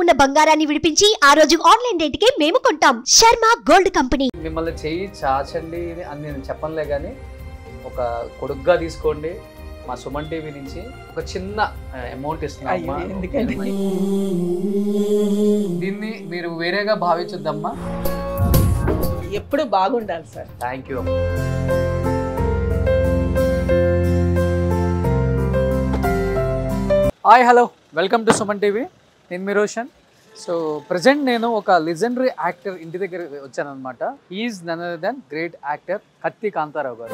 ఉన్న బంగారాన్ని విడిపించి ఆ రోజు ఆన్లైన్ రేటుకే మేము కొంటాం. Sharma gold company. మిమ్మల్ని చెయ్యి చాచండి అని నేను చెప్పనులే, కానీ ఒక కొడుగ్గా తీసుకోండి. మా సుమన్ టీవీ నుంచి ఒక చిన్న అమౌంట్ ఇస్తున్నామ్మా. దీన్ని మీరు వేరేగా భావించొద్దమ్మా. ఎప్పుడు బాగుండాలి sir. Thank you. Hi, hello, welcome to Suman TV. నేను మీ రోషన్. సో ప్రజెంట్ నేను ఒక లెజెండరీ యాక్టర్ ఇంటి దగ్గర వచ్చాను అనమాట. Is none other than great actor Kathi Kantharao గారు.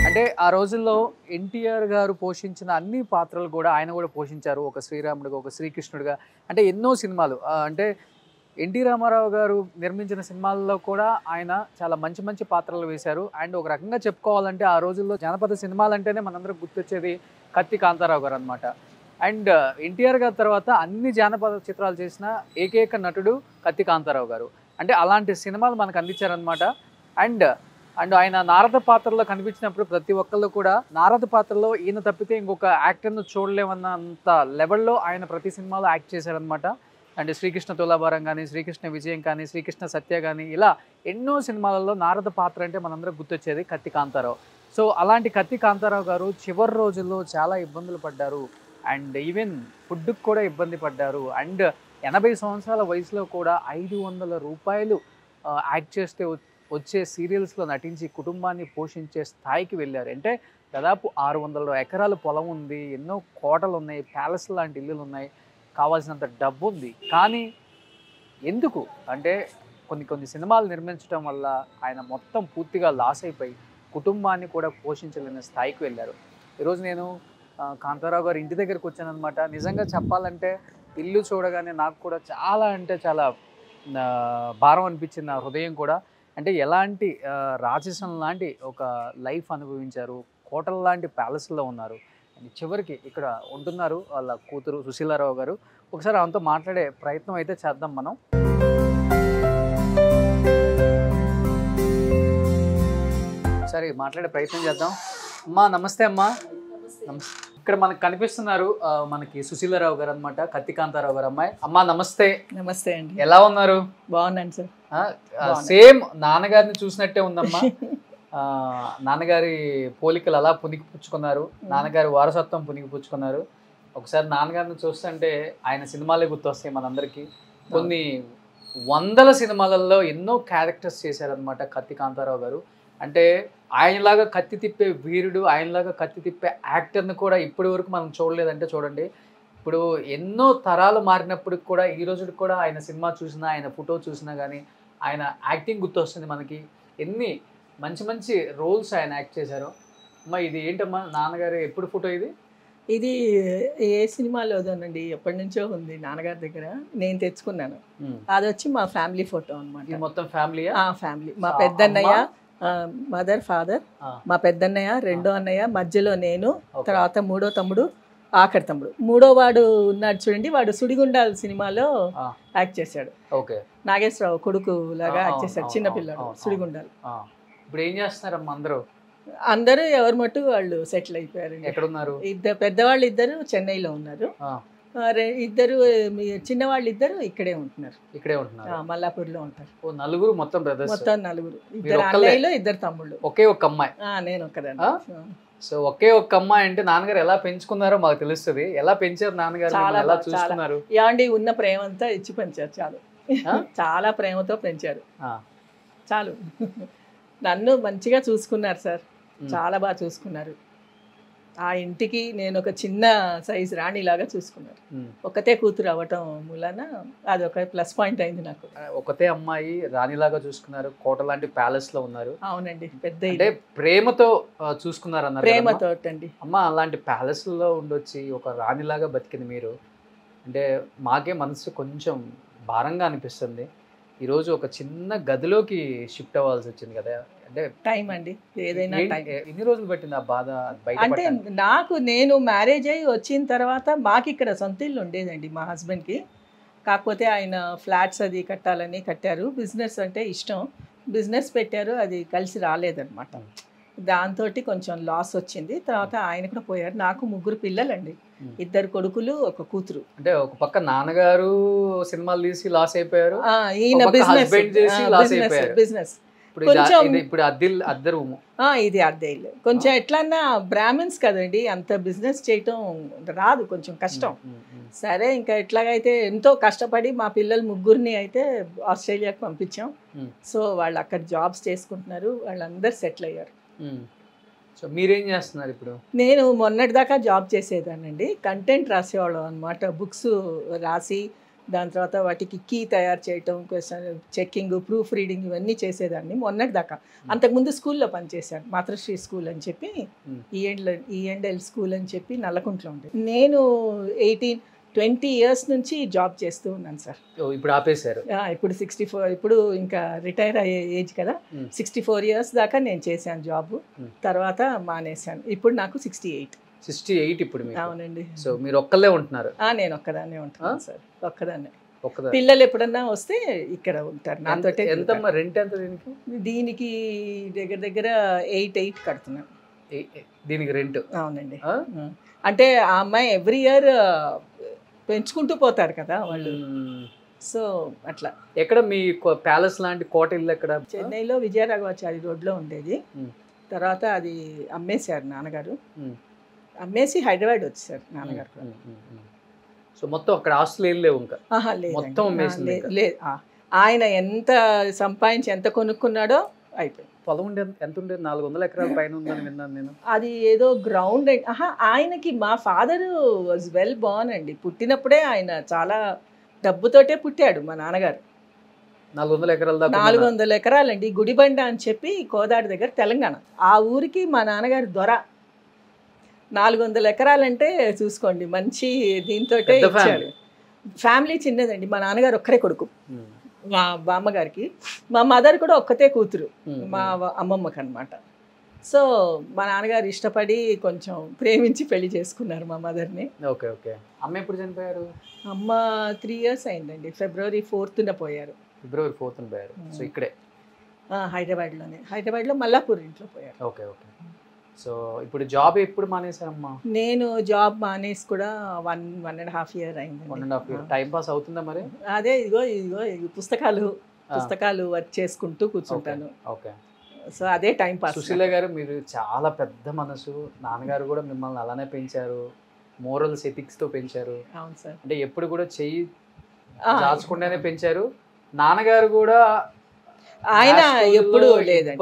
అంటే ఆ రోజుల్లో ఎన్టీఆర్ గారు పోషించిన అన్ని పాత్రలు కూడా ఆయన కూడా పోషించారు. ఒక శ్రీరాముడిగా, ఒక శ్రీకృష్ణుడిగా, అంటే ఎన్నో సినిమాలు. అంటే ఎన్టీ రామారావు గారు నిర్మించిన సినిమాల్లో కూడా ఆయన చాలా మంచి మంచి పాత్రలు వేశారు. అండ్ ఒక రకంగా చెప్పుకోవాలంటే ఆ రోజుల్లో జానపద సినిమాలు అంటేనే మనందరం గుర్తొచ్చేది కత్తి కాంతారావు గారు అనమాట. అండ్ ఎన్టీఆర్ గారి తర్వాత అన్ని జానపద చిత్రాలు చేసిన ఏకైక నటుడు కత్తి కాంతారావు గారు. అంటే అలాంటి సినిమాలు మనకు అందించారనమాట. అండ్ ఆయన నారద పాత్రలో కనిపించినప్పుడు ప్రతి ఒక్కళ్ళు కూడా నారద పాత్రలో ఈయన తప్పితే ఇంకొక యాక్టర్ను చూడలేమన్నంత లెవెల్లో ఆయన ప్రతి సినిమాలో యాక్ట్ చేశారనమాట. అండ్ శ్రీకృష్ణ తులాభారం కానీ, శ్రీకృష్ణ విజయం కానీ, శ్రీకృష్ణ సత్య కానీ, ఇలా ఎన్నో సినిమాలలో నారద పాత్ర అంటే మనందరం గుర్తొచ్చేది కత్తి కాంతారావు. సో అలాంటి కత్తి కాంతారావు గారు చివరి రోజుల్లో చాలా ఇబ్బందులు పడ్డారు. అండ్ ఈవెన్ ఫుడ్కి కూడా ఇబ్బంది పడ్డారు. అండ్ 80 సంవత్సరాల వయసులో కూడా 500 రూపాయలు యాక్ట్ చేస్తే వచ్చే సీరియల్స్లో నటించి కుటుంబాన్ని పోషించే స్థాయికి వెళ్ళారు. అంటే దాదాపు 600 ఎకరాల పొలం ఉంది, ఎన్నో కోటలు ఉన్నాయి, ప్యాలెస్ లాంటి ఇల్లులు ఉన్నాయి, కావాల్సినంత డబ్బు ఉంది. కానీ ఎందుకు అంటే కొన్ని సినిమాలు నిర్మించడం వల్ల ఆయన మొత్తం పూర్తిగా లాస్ అయిపోయి కుటుంబాన్ని కూడా పోషించలేని స్థాయికి వెళ్ళారు. ఈరోజు నేను కాంతారావు గారు ఇంటి దగ్గరికి వచ్చాను అనమాట. నిజంగా చెప్పాలంటే ఇల్లు చూడగానే నాకు కూడా చాలా అంటే చాలా భారం అనిపించింది నా హృదయం కూడా. అంటే ఎలాంటి రాజసం లాంటి ఒక లైఫ్ అనుభవించారు, కోటల లాంటి ప్యాలెస్లో ఉన్నారు, చివరికి ఇక్కడ ఉంటున్నారు వాళ్ళ కూతురు సుశీలారావు గారు. ఒకసారి ఆమెతో మాట్లాడే ప్రయత్నం అయితే చేద్దాం మనం. సరే, మాట్లాడే ప్రయత్నం చేద్దాం. అమ్మా నమస్తే. అమ్మా ఇక్కడ మనకు కనిపిస్తున్నారు మనకి సుశీలారావు గారు అనమాట, కత్తి కాంతారావు గారు అమ్మాయి. అమ్మా నమస్తే. నమస్తే అండి. ఎలా ఉన్నారు? బాగున్నాను సార్. సేమ్ నాన్నగారిని చూసినట్టే ఉందమ్మా. నాన్నగారి పోలికలు అలా పుణికిపుచ్చుకున్నారు, నాన్నగారి వారసత్వం పుణికిపుచ్చుకున్నారు. ఒకసారి నాన్నగారిని చూస్తుంటే ఆయన సినిమాలే గుర్తొస్తాయి మనందరికీ. కొన్ని వందల సినిమాలలో ఎన్నో క్యారెక్టర్స్ చేశారనమాట కత్తి కాంతారావు గారు. అంటే ఆయనలాగా కత్తి తిప్పే వీరుడు, ఆయనలాగా కత్తి తిప్పే యాక్టర్ని కూడా ఇప్పటి వరకు మనం చూడలేదంటే చూడండి. ఇప్పుడు ఎన్నో తరాలు మారినప్పటికి కూడా ఈ రోజుకి కూడా ఆయన సినిమా చూసినా, ఆయన ఫోటో చూసినా కానీ ఆయన యాక్టింగ్ గుర్తొస్తుంది మనకి. ఎన్ని మంచి మంచి రోల్స్ ఆయన యాక్ట్ చేశారు. అమ్మా ఇది ఏంటమ్మా నాన్నగారు ఎప్పుడు ఫోటో? ఇది ఏ సినిమాలోదోనండి, ఎప్పటి నుంచో ఉంది నాన్నగారి దగ్గర, నేను తెచ్చుకున్నాను. అది వచ్చి మా ఫ్యామిలీ ఫోటో అనమాట. మొత్తం ఫ్యామిలీ? ఫ్యామిలీ. మా పెద్దన్నయ్య, మదర్, ఫాదర్, మా పెద్దన్నయ్య, రెండో అన్నయ్య, మధ్యలో నేను, తర్వాత మూడో తమ్ముడు, ఆఖరి తమ్ముడు. మూడో వాడు ఉన్నాడు చూడండి, వాడు సుడిగుండాల సినిమాలో యాక్ట్ చేశాడు. నాగేశ్వరరావు కొడుకు లాగా యాక్ట్ చేశాడు, చిన్నపిల్లాడు, సుడిగుండాలు. ఇప్పుడు ఏం చేస్తున్నారమ్మా అందరూ? అందరూ ఎవరి మట్టు వాళ్ళు సెటిల్ అయిపోయారు. ఎక్కడున్నారు? పెద్దవాళ్ళు ఇద్దరు చెన్నైలో ఉన్నారు, ఇద్దరు చిన్నవాళ్ళు ఇద్దరు ఇక్కడే ఉంటున్నారు. మల్లాపూర్లో ఉంటారు. నలుగురు మొత్తం బ్రదర్స్? మొత్తం నలుగురు. ఇద్దరు అన్నయ్యలు, ఇద్దరు తమ్ముళ్ళు, ఒకే ఒక అమ్మాయి. నేను ఒక్కదాన్ని. సో ఒకే ఒక్క అమ్మాయి అంటే నాన్నగారు ఎలా పెంచుకున్నారో మాకు తెలుస్తుంది. ఎలా పెంచారు నాన్నగారు? ఎలా చూసుకున్నారు? యాండి ఉన్న ప్రేమ అంతా ఇచ్చి పెంచారు. చాలు, చాలా ప్రేమతో పెంచారు. చాలు, నన్ను మంచిగా చూసుకున్నారు సార్, చాలా బాగా చూసుకున్నారు. ఆ ఇంటికి నేను ఒక చిన్న సైజ్ రాణిలాగా చూసుకున్నారు. ఒకతే కూతురు అవ్వటం మూలన అది ఒక ప్లస్ పాయింట్ అయింది నాకు. ఒకతే అమ్మాయి రాణిలాగా చూసుకున్నారు, కోట లాంటి ప్యాలెస్ లో ఉన్నారు. అవునండి, పెద్ద. అంటే ప్రేమతో చూసుకున్నారు అన్నారు. ప్రేమతో అండి. అమ్మ అలాంటి ప్యాలెస్ లో ఉండొచ్చి ఒక రాణిలాగా బతికింది మీరు. అంటే మాకే మనసు కొంచెం భారంగా అనిపిస్తుంది. ఈరోజు ఒక చిన్న గదిలోకి షిఫ్ట్ అవ్వాల్సి వచ్చింది కదా. అంటే టైం అండి, ఏదైనా ఎన్ని రోజులు పట్టింది ఆ బాధ? అంటే నేను మ్యారేజ్ అయ్యి వచ్చిన తర్వాత మాకు ఇక్కడ సొంత ఇల్లు ఉండేదండి మా హస్బెండ్కి. కాకపోతే ఆయన ఫ్లాట్స్ అది కట్టాలని కట్టారు. బిజినెస్ అంటే ఇష్టం, బిజినెస్ పెట్టారు, అది కలిసి రాలేదన్నమాట. దాంతో కొంచెం లాస్ వచ్చింది. తర్వాత ఆయన కూడా పోయారు. నాకు 3 పిల్లలండి, 2 కొడుకులు 1 కూతురు. అంటే ఒక పక్క నాన్నగారు సినిమాలు తీసి లాస్ అయిపోయారు, ఈయన బిజినెస్ ఇప్పుడు అద్దె రూము, ఇది అద్దె ఇల్లు. కొంచెం ఎట్లన్నా బ్రాహ్మిన్స్ కదండి, అంత బిజినెస్ చేయటం రాదు, కొంచెం కష్టం. సరే ఇంకా ఎట్లాగైతే ఎంతో కష్టపడి మా పిల్లలు 3 అయితే ఆస్ట్రేలియాకి పంపించాం. సో వాళ్ళు అక్కడ జాబ్స్ చేసుకుంటున్నారు, వాళ్ళందరూ సెటిల్ అయ్యారు. సో మీరేం చేస్తున్నారు ఇప్పుడు? నేను మొన్నటి దాకా జాబ్ చేసేదానండి, కంటెంట్ రాసేవాళ్ళం అనమాట. బుక్స్ రాసి దాని తర్వాత వాటికి కీ తయారు చేయటం, క్వశ్చన్ చెక్కింగ్, ప్రూఫ్ రీడింగ్ ఇవన్నీ చేసేదాన్ని మొన్నటి దాకా. అంతకుముందు స్కూల్లో పనిచేశాను, మాతృశ్రీ స్కూల్ అని చెప్పి, ఈఎండ్ఎల్ స్కూల్ అని చెప్పి నల్లకుంట్లో ఉండేది. నేను 20 years నుంచి జాబ్ చేస్తూ ఉన్నాను సార్. ఇప్పుడు ఆపేశారు? ఇప్పుడు 64, ఇప్పుడు ఇంకా రిటైర్ అయ్యే ఏజ్ కదా, 64 years దాకా నేను చేశాను జాబ్. తర్వాత మానేశాను. ఇప్పుడు నాకు 68 ఇప్పుడు. అవునండి. సో మీరు ఒక్కళ్ళే ఉంటున్నారు? నేను ఒక్కదాన్నే ఉంటున్నాను సార్, ఒక్కదాన్నే. పిల్లలు ఎప్పుడన్నా వస్తే ఇక్కడ ఉంటారు నాతో. ఎంత రెంట్ ఎంత దీనికి? దగ్గర 8 కడుతున్నాను దీనికి రెంట్. అవునండి. అంటే ఆ అమ్మాయి ఎవ్రీ ఇయర్ పెంచుకుంటూ పోతారు కదా వాళ్ళు. సో అట్లా. ఎక్కడ మీ ప్యాలెస్ లాంటి కోట ఇల్లు ఎక్కడ? చెన్నైలో విజయరాఘవాచారి రోడ్లో ఉండేది. తర్వాత అది అమ్మేశారు నాన్నగారు, అమ్మేసి హైదరాబాద్ వచ్చేసారు నాన్నగారు. సో మొత్తం అక్కడ ఆస్తులు ఏం లేవు ఇంకా? మొత్తం లేదు. ఆయన ఎంత సంపాదించి ఎంత కొనుక్కున్నాడో అయిపోయింది. పొలం ఎంత ఉండేది? 400 ఎకరాల పైన ఉందని విన్నాను నేను. అది ఏదో గ్రౌండ్. ఆయనకి మా ఫాదర్ వాజ్ వెల్ బోర్న్ అండి. పుట్టినప్పుడే ఆయన చాలా డబ్బుతోటే పుట్టాడు మా నాన్నగారు. 400 ఎకరాల దాకా? 400 ఎకరాలండి. గుడిబండ అని చెప్పి కోదాడి దగ్గర, తెలంగాణ. ఆ ఊరికి మా నాన్నగారు దొర. 400 ఎకరాలంటే చూసుకోండి, మంచి దీంతో ఇచ్చాడు. ఫ్యామిలీ చిన్నదండి. మా నాన్నగారు ఒక్కరే కొడుకు మా బామ్మగారికి. మా మదర్ కూడా ఒక్కతే కూతురు మా అమ్మమ్మకి అనమాట. సో మా నాన్నగారు ఇష్టపడి కొంచెం ప్రేమించి పెళ్లి చేసుకున్నారు మా మదర్ని. Okay okay. అమ్మ ఎప్పుడు చనిపోయారు? అమ్మ 3 years అయిందండి. February 4th పోయారు. February 4th పోయారు. సో ఇక్కడే హైదరాబాద్లో మల్లాపూర్ ఇంట్లో పోయారు. Okay okay. సో ఇప్పుడు జాబ్ ఎప్పుడు మానేశారమ్మా? నేను జాబ్ మానేసి కూడా 1.5 year అయింది. 1.5 year. టైం పాస్ అవుతుందా మరి? అదే ఇదిగో పుస్తకాలు వర్క్ చేసుకుంటూ కూర్చుంటాను. ఓకే. సో అదే టైం పాస్. సుశీల గారు, మీరు చాలా పెద్ద మనసు. నాన్నగారు కూడా మిమ్మల్ని అలానే పెంచారు, మోరల్స్ ఎథిక్స్తో పెంచారు. అవును సార్. అంటే ఎప్పుడు కూడా చెయ్యి దాచుకుండానే పెంచారు. నాన్నగారు కూడా ఆయన ఎప్పుడు లేదండి,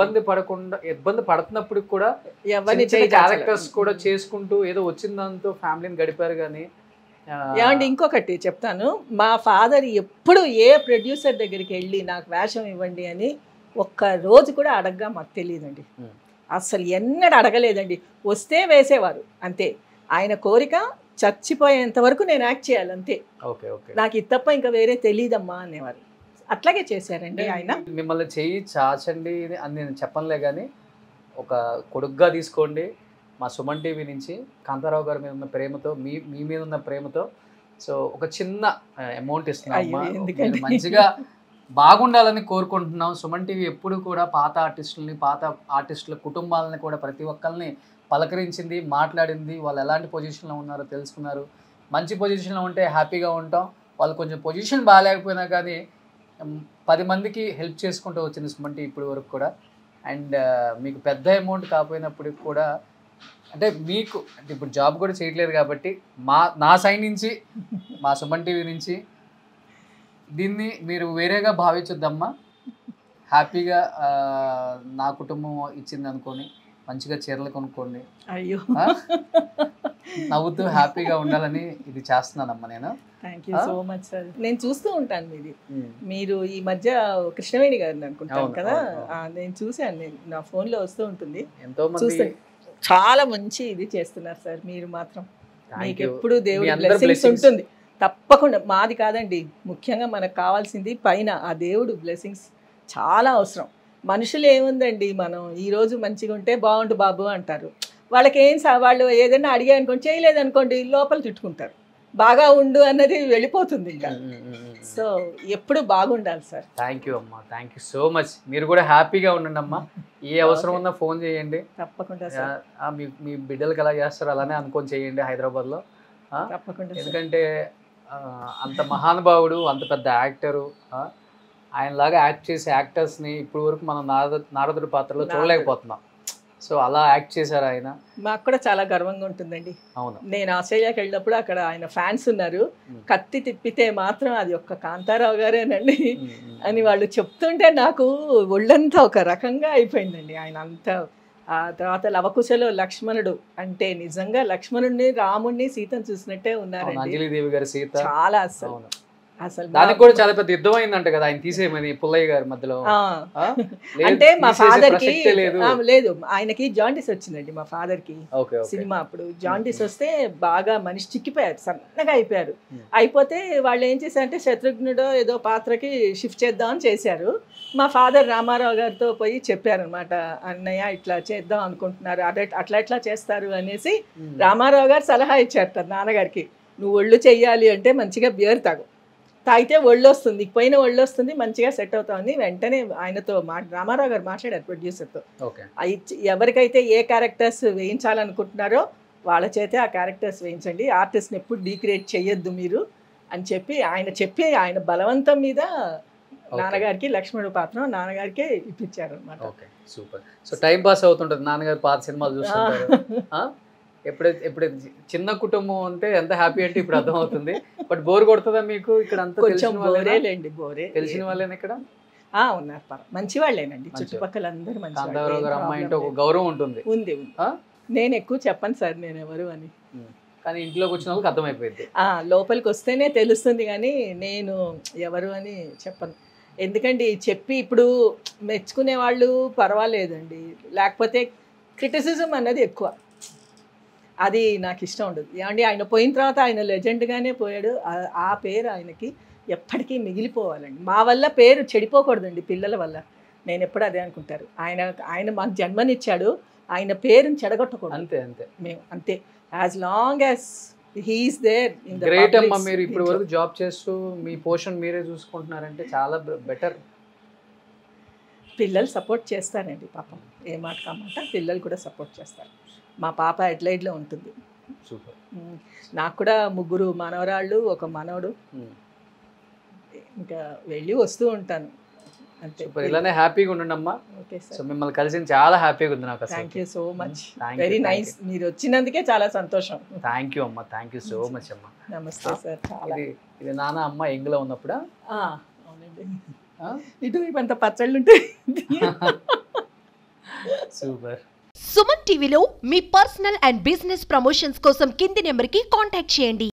ఇబ్బంది పడుతున్నప్పుడు కూడా క్యారెక్టర్స్ కూడా చేసుకుంటూ ఏదో వచ్చిన దాంతో ఫ్యామిలీని గడిపారు. కానీ ఏమంటే ఇంకొకటి చెప్తాను, మా ఫాదర్ ఎప్పుడు ఏ ప్రొడ్యూసర్ దగ్గరికి వెళ్ళి నాకు వేషం ఇవ్వండి అని ఒక్క రోజు కూడా అడగగా మాకు తెలియదండి. అసలు ఎన్నడూ అడగలేదండి. వస్తే వేసేవారు అంతే. ఆయన కోరిక చచ్చిపోయేంత వరకు నేను యాక్ట్ చేయాలి అంతే, నాకు ఇది తప్ప ఇంకా వేరే తెలియదమ్మా అనేవారు. అట్లాగే చేశారండి ఆయన. మిమ్మల్ని చెయ్యి చాచండి అని నేను చెప్పనులే, కానీ ఒక కొడుగ్గా తీసుకోండి. మా సుమన్ టీవీ నుంచి కాంతారావు గారి మీద ఉన్న ప్రేమతో, మీ మీద ఉన్న ప్రేమతో సో ఒక చిన్న అమౌంట్ ఇస్తున్నాం. మంచిగా బాగుండాలని కోరుకుంటున్నాం. సుమన్ టీవీ ఎప్పుడు కూడా పాత ఆర్టిస్టుల కుటుంబాలని కూడా ప్రతి ఒక్కరిని పలకరించింది, మాట్లాడింది. వాళ్ళు ఎలాంటి పొజిషన్లో ఉన్నారో తెలుసుకున్నారు. మంచి పొజిషన్లో ఉంటే హ్యాపీగా ఉంటాం. వాళ్ళు కొంచెం పొజిషన్ బాగాలేకపోయినా కానీ 10 మందికి హెల్ప్ చేసుకుంటూ వచ్చింది సుమన్ టీవీ ఇప్పటి వరకు కూడా. అండ్ మీకు పెద్ద అమౌంట్ కాకపోయినప్పటికి కూడా, అంటే మీకు అంటే ఇప్పుడు జాబ్ కూడా చేయట్లేదు కాబట్టి నా సైడ్ నుంచి, మా సుమన్ టీవీ నుంచి దీన్ని మీరు వేరేగా భావించొద్దమ్మా. హ్యాపీగా నా కుటుంబం ఇచ్చింది అనుకోని మంచిగా చీరలు కొనుక్కోండి. అయ్యో, నవ్వుతూ హ్యాపీగా ఉండాలని ఇది చేస్తున్నానమ్మా నేను. Thank you so much sir. నేను చూస్తూ ఉంటాను మీది. మీరు ఈ మధ్య కృష్ణవేణి గారిని అనుకుంటాను కదా, నేను చూశాను, నా ఫోన్లో వస్తూ ఉంటుంది. ఎంతో మంది చాలా మంచి ఇది చేస్తున్నారు సార్. మీరు మాత్రం మీకు ఎప్పుడు దేవుడి బ్లెస్సింగ్స్ ఉంటుంది తప్పకుండా. మాది కాదండి, ముఖ్యంగా మనకు కావాల్సింది పైన ఆ దేవుడు బ్లెస్సింగ్స్ చాలా అవసరం. మనుషులు ఏముందండి, మనం ఈరోజు మంచిగా ఉంటే బాగుండు బాబు అంటారు. వాళ్ళకి వాళ్ళు ఏదైనా అడిగా అనుకోండి, చేయలేదనుకోండి లోపల తిట్టుకుంటారు. బాగా ఉండు అన్నది వెళ్ళిపోతుంది ఇంకా. సో ఎప్పుడు బాగుండాలి సార్. థ్యాంక్ యూ అమ్మా, థ్యాంక్ యూ సో మచ్. మీరు కూడా హ్యాపీగా ఉండండి అమ్మా. ఏ అవసరం ఉన్నా ఫోన్ చేయండి. తప్పకుండా సార్. మీ బిడ్డలకి ఎలా చేస్తారో అలానే అనుకొని చేయండి హైదరాబాద్లో. తప్పకుండా. ఎందుకంటే అంత మహానుభావుడు, అంత పెద్ద యాక్టరు, ఆయనలాగా యాక్ట్ చేసే యాక్టర్స్ని ఇప్పుడు వరకు మనం నారదుడి పాత్రలో చూడలేకపోతున్నాం. సో అలా యాక్ట్ చేశారు ఆయన. మాకు కూడా చాలా గర్వంగా ఉంటుందండి. అవును, నేను ఆస్ట్రేలియాకి వెళ్ళినప్పుడు అక్కడ ఆయన ఫ్యాన్స్ ఉన్నారు. కత్తి తిప్పితే మాత్రం అది ఒక్క కాంతారావు గారేనండి అని వాళ్ళు చెప్తుంటే నాకు ఒళ్ళంతా ఒక రకంగా అయిపోయిందండి. ఆయన అంతా. ఆ తర్వాత లవకుశలో లక్ష్మణుడు అంటే నిజంగా లక్ష్మణుడిని, రాముడిని, సీతను చూసినట్టే ఉన్నారండి. అంజలిదేవి గారి సీత. చాలా అసలు దానికి కూడా చాలా పెద్ద యుద్ధం అయిందంట కదా ఆయన తీసేయమని పుల్లయ్య గారి మధ్యలో. అంటే మా ఫాదర్ కి లేదు, ఆయనకి జాండీస్ వచ్చిందండి మా ఫాదర్ కి. సినిమా అప్పుడు జాండీస్ వస్తే బాగా మనిషి చిక్కిపోయారు, సన్నగా అయిపోయారు. అయిపోతే వాళ్ళు ఏం చేశారంటే శత్రుఘ్నుడో ఏదో పాత్రకి షిఫ్ట్ చేద్దామని చేశారు. మా ఫాదర్ రామారావు గారితో పోయి చెప్పారనమాట, అన్నయ్య ఇట్లా చేద్దాం అనుకుంటున్నారు, అట్లా ఎట్లా చేస్తారు అనేసి రామారావు గారు సలహా ఇచ్చారు నాన్నగారికి. నువ్వు ఒళ్ళు చెయ్యాలి అంటే మంచిగా బియర్ తాగితే ఒళ్ళు వస్తుంది, పోయిన ఒళ్ళు వస్తుంది, మంచిగా సెట్ అవుతుంది. వెంటనే ఆయనతో రామారావు గారు మాట్లాడారు ప్రొడ్యూసర్తో. ఎవరికైతే ఏ క్యారెక్టర్స్ వేయించాలనుకుంటున్నారో వాళ్ళ చేతే ఆ క్యారెక్టర్స్ వేయించండి, ఆర్టిస్ట్ని ఎప్పుడు డీక్రియేట్ చేయొద్దు మీరు అని చెప్పి ఆయన బలవంతం మీద నాన్నగారికి లక్ష్మణుడు పాత్ర నాన్నగారికే ఇప్పించారు అనమాట. Okay, super. So time pass అవుతుంటుంది, నాన్నగారు పాత సినిమాలు చూస్తుంటారు. ఎప్పుడైతే చిన్న కుటుంబం అంటే ఎంత హ్యాపీ అంటే ఇప్పుడు అర్థం అవుతుంది. బట్ బోర్ కొడుతుందా మీకు ఇక్కడ? అంతా బోరే తెలిసిన వాళ్ళేనా ఇక్కడ? ఉన్నారు, మంచి వాళ్ళేనండి, చుట్టుపక్కల అందరూ మంచి. కాంతారావు గారు అమ్మాయి అంటే ఒక గౌరవం ఉంటుంది. ఉంది. నేను ఎక్కువ చెప్పను సార్ నేను ఎవరు అని, కానీ ఇంట్లోకి వచ్చిన వాళ్ళకి అర్థమైపోయింది. లోపలికి వస్తేనే తెలుస్తుంది, కానీ నేను ఎవరు అని చెప్పను. ఎందుకంటే చెప్పి ఇప్పుడు మెచ్చుకునే వాళ్ళు పర్వాలేదండి, లేకపోతే క్రిటిసిజం అన్నది ఎక్కువ, అది నాకు ఇష్టం ఉండదు. ఏమండి ఆయన పోయిన తర్వాత ఆయన లెజెండ్గానే పోయాడు, ఆ పేరు ఆయనకి ఎప్పటికీ మిగిలిపోవాలండి. మా వల్ల పేరు చెడిపోకూడదండి పిల్లల వల్ల, నేను ఎప్పుడు అదే అనుకుంటారు. ఆయన మాకు జన్మనిచ్చాడు, ఆయన పేరుని చెడగొట్టకూడదు. అంతే అంతే, మేము అంతే. As long as he is there in the great అమ్మా. మీరు ఇప్పుడు వరకు జాబ్ చేస్తూ మీ పోషన్ మీరే చూసుకుంటున్నారంటే చాలా బెటర్. పిల్లలు సపోర్ట్ చేస్తారండి పాపం, ఏ మాట కామాట పిల్లలు కూడా సపోర్ట్ చేస్తారు. మా పాప అడ్లైడ్లో ఉంటుంది. సూపర్. నాకు కూడా 3 మనవరాళ్ళు, 1 మనవడు. ఇంకా వెళ్ళి వస్తూ ఉంటాను అంతే. ఇలానే హ్యాపీగా ఉండండి అమ్మా. Okay sir. సో మిమ్మల్ని కలిసి చాలా హ్యాపీగా ఉంది నాకు. Thank you so much, very nice. మీరు వచ్చినందుకే చాలా సంతోషం. థ్యాంక్ యూ అమ్మా, థ్యాంక్ యూ సో మచ్ అమ్మా. నమస్తే సార్. చాలా ఇది నాన్న అమ్మ ఎంగ్లో ఉన్నప్పుడా? అవునండి, ఇటువైపు అంత పచ్చళ్ళు ఉంటాయి. సూపర్. సుమన్ టీవీలో మీ పర్సనల్ అండ్ బిజినెస్ ప్రమోషన్స్ కోసం కింది నెంబర్కి కాంటాక్ట్ చేయండి.